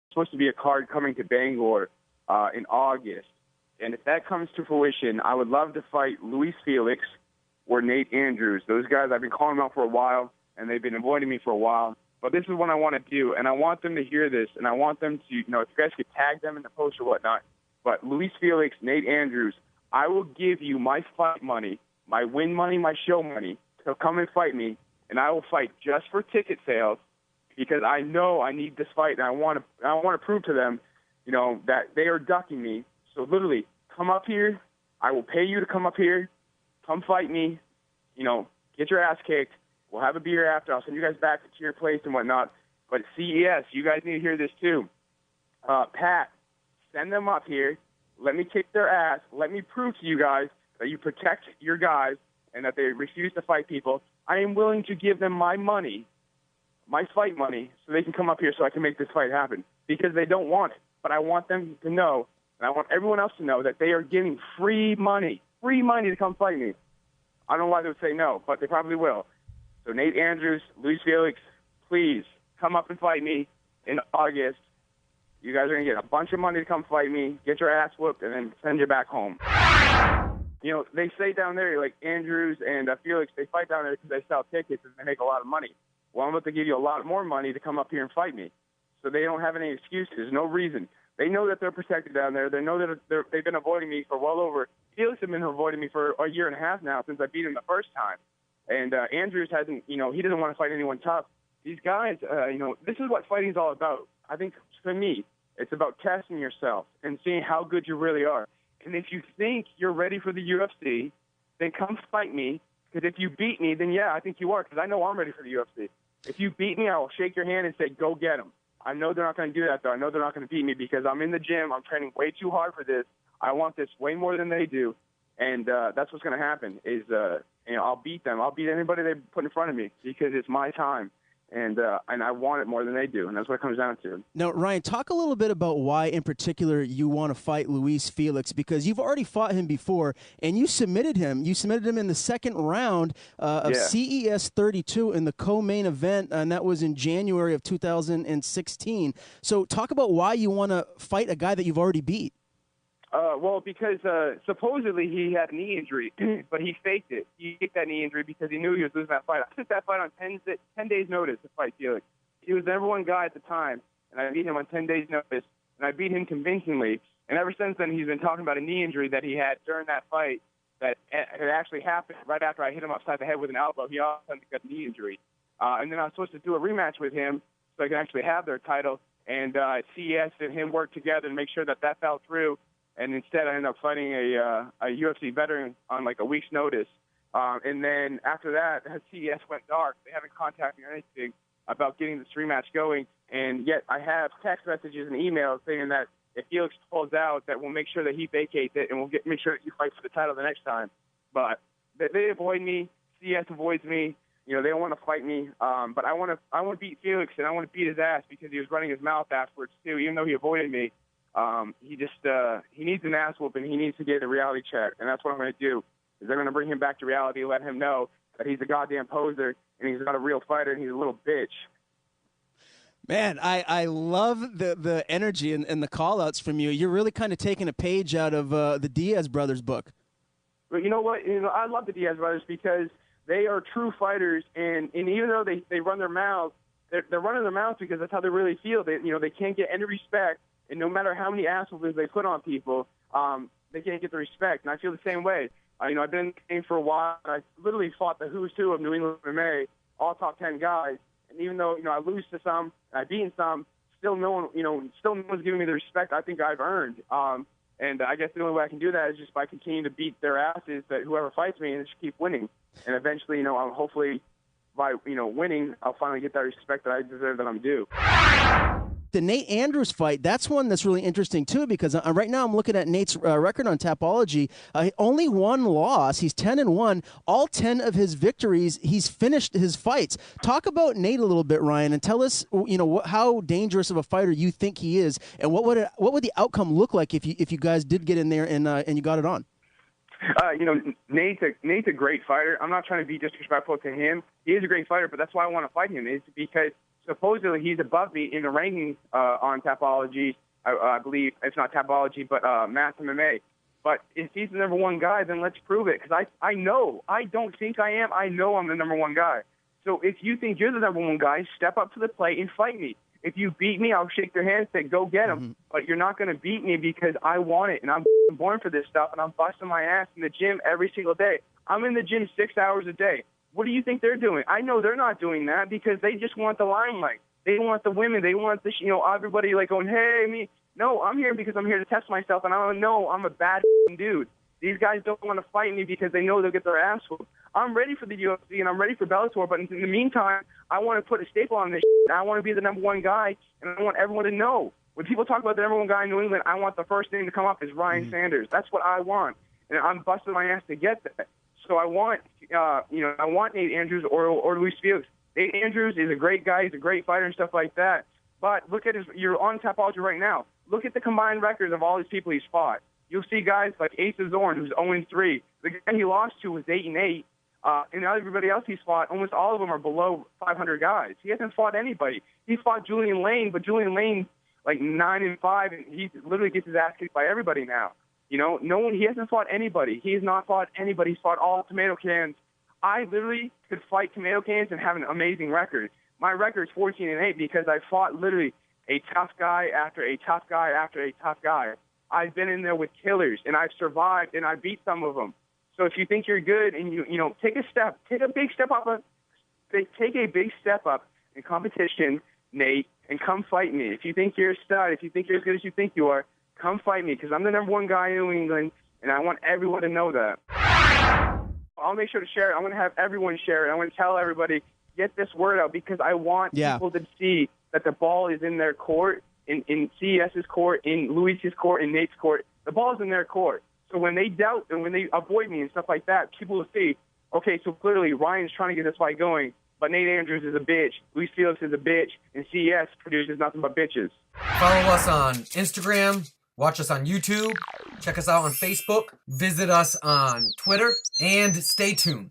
supposed to be a card coming to Bangor in August. And if that comes to fruition, I would love to fight Luis Felix or Nate Andrews. Those guys, I've been calling them out for a while, and they've been avoiding me for a while. But this is what I want to do, and I want them to hear this, and I want them to, if you guys could tag them in the post or whatnot. But Luis Felix, Nate Andrews, I will give you my fight money, my win money, my show money, to come and fight me, and I will fight just for ticket sales because I know I need this fight, and I want to prove to them, that they are ducking me. So literally, come up here. I will pay you to come up here. Come fight me. Get your ass kicked. We'll have a beer after. I'll send you guys back to your place and whatnot. But CES, you guys need to hear this too. Pat, send them up here. Let me kick their ass. Let me prove to you guys that you protect your guys and that they refuse to fight people. I am willing to give them my money, my fight money, so they can come up here so I can make this fight happen because they don't want it. But I want them to know, and I want everyone else to know that they are getting free money to come fight me. I don't know why they would say no, but they probably will. So Nate Andrews, Luis Felix, please come up and fight me in August. You guys are going to get a bunch of money to come fight me, get your ass whooped, and then send you back home. They say down there, like Andrews and Felix, they fight down there because they sell tickets and they make a lot of money. Well, I'm about to give you a lot more money to come up here and fight me. So they don't have any excuses, no reason. They know that they're protected down there. They know that they've been avoiding me for well over – Felix has been avoiding me for a year and a half now since I beat him the first time. And Andrews hasn't – he doesn't want to fight anyone tough. These guys, this is what fighting is all about. I think for me, it's about testing yourself and seeing how good you really are. And if you think you're ready for the UFC, then come fight me. Because if you beat me, then yeah, I think you are. Because I know I'm ready for the UFC. If you beat me, I will shake your hand and say, go get him. I know they're not going to do that, though. I know they're not going to beat me because I'm in the gym. I'm training way too hard for this. I want this way more than they do. And that's what's going to happen is, I'll beat them. I'll beat anybody they put in front of me because it's my time. And I want it more than they do, and that's what it comes down to. Now, Ryan, talk a little bit about why, in particular, you want to fight Luis Felix, because you've already fought him before, and you submitted him. You submitted him in the second round of CES 32 in the co-main event, and that was in January of 2016. So talk about why you want to fight a guy that you've already beat. Well, because supposedly he had a knee injury, but he faked it. He faked that knee injury because he knew he was losing that fight. I took that fight on 10 days' notice to fight Felix. He was the number one guy at the time, and I beat him on 10 days' notice, and I beat him convincingly. And ever since then, he's been talking about a knee injury that he had during that fight that had actually happened right after I hit him upside the head with an elbow. He also got a knee injury. And then I was supposed to do a rematch with him so I could actually have their title. And CES and him worked together to make sure that fell through. And instead, I ended up fighting a UFC veteran on like a week's notice. And then after that, CES went dark. They haven't contacted me or anything about getting this rematch going. And yet I have text messages and emails saying that if Felix pulls out, that we'll make sure that he vacates it and we'll make sure that you fight for the title the next time. But they avoid me. CES avoids me. They don't want to fight me. But I want to beat Felix, and I want to beat his ass because he was running his mouth afterwards too, even though he avoided me. He needs an ass whooping. He needs to get a reality check, and that's what I'm going to do. Is I'm going to bring him back to reality, let him know that he's a goddamn poser and he's not a real fighter and he's a little bitch. Man, I love the energy and the call-outs from you. You're really kind of taking a page out of the Diaz brothers' book. But you know what? I love the Diaz brothers because they are true fighters, and even though they run their mouths, they're running their mouths because that's how they really feel. They can't get any respect. And no matter how many ass whoopings they put on people, they can't get the respect. And I feel the same way. I've been in the game for a while. I literally fought the who's who of New England MMA, all top 10 guys. And even though I lose to some, and I beat some, still no one's giving me the respect I think I've earned. And I guess the only way I can do that is just by continuing to beat their asses, that whoever fights me, and just keep winning. And eventually, I'll hopefully by winning, I'll finally get that respect that I deserve, that I'm due. The Nate Andrews fight, that's one that's really interesting, too, because right now I'm looking at Nate's record on Tapology. Only one loss. He's 10-1. All 10 of his victories, he's finished his fights. Talk about Nate a little bit, Ryan, and tell us, how dangerous of a fighter you think he is, and what would the outcome look like if you guys did get in there and you got it on? Nate's a great fighter. I'm not trying to be disrespectful to him. He is a great fighter, but that's why I want to fight him, is because supposedly he's above me in the rankings on Tapology, I believe. It's not Tapology, but Mass MMA. But if he's the number one guy, then let's prove it. Because I know. I don't think I am. I know I'm the number one guy. So if you think you're the number one guy, step up to the plate and fight me. If you beat me, I'll shake your hand and say, go get him. But you're not going to beat me because I want it. And I'm born for this stuff. And I'm busting my ass in the gym every single day. I'm in the gym 6 hours a day. What do you think they're doing? I know they're not doing that because they just want the limelight. They want the women. They want the, everybody like going, hey, me. No, I'm here because I'm here to test myself, and I know I'm a bad dude. These guys don't want to fight me because they know they'll get their ass whooped. I'm ready for the UFC, and I'm ready for Bellator, but in the meantime, I want to put a staple on this and I want to be the number one guy, and I want everyone to know. When people talk about the number one guy in New England, I want the first name to come up is Ryan Sanders. That's what I want, and I'm busting my ass to get that. So I want, I want Nate Andrews or Luis Felix. Nate Andrews is a great guy. He's a great fighter and stuff like that. But look at you're on Tapology right now. Look at the combined records of all these people he's fought. You'll see guys like Ace Zorn, who's 0-3. The guy he lost to was 8-8. And everybody else he's fought, almost all of them are below 500 guys. He hasn't fought anybody. He fought Julian Lane, but Julian Lane, like 9-5, and he literally gets his ass kicked by everybody now. He hasn't fought anybody. He has not fought anybody. He's fought all tomato cans. I literally could fight tomato cans and have an amazing record. My record is 14-8 because I fought literally a tough guy after a tough guy after a tough guy. I've been in there with killers, and I've survived, and I beat some of them. So if you think you're good and you take a big step up in competition, Nate, and come fight me. If you think you're a stud, if you think you're as good as you think you are, come fight me because I'm the number one guy in New England, and I want everyone to know that. I'll make sure to share it. I want to have everyone share it. I want to tell everybody, get this word out because I want people to see that the ball is in their court, in CES's court, in Luis's court, in Nate's court. The ball is in their court. So when they doubt and when they avoid me and stuff like that, people will see, okay, so clearly Ryan's trying to get this fight going, but Nate Andrews is a bitch, Luis Felix is a bitch, and CES produces nothing but bitches. Follow us on Instagram, watch us on YouTube, check us out on Facebook, visit us on Twitter, and stay tuned.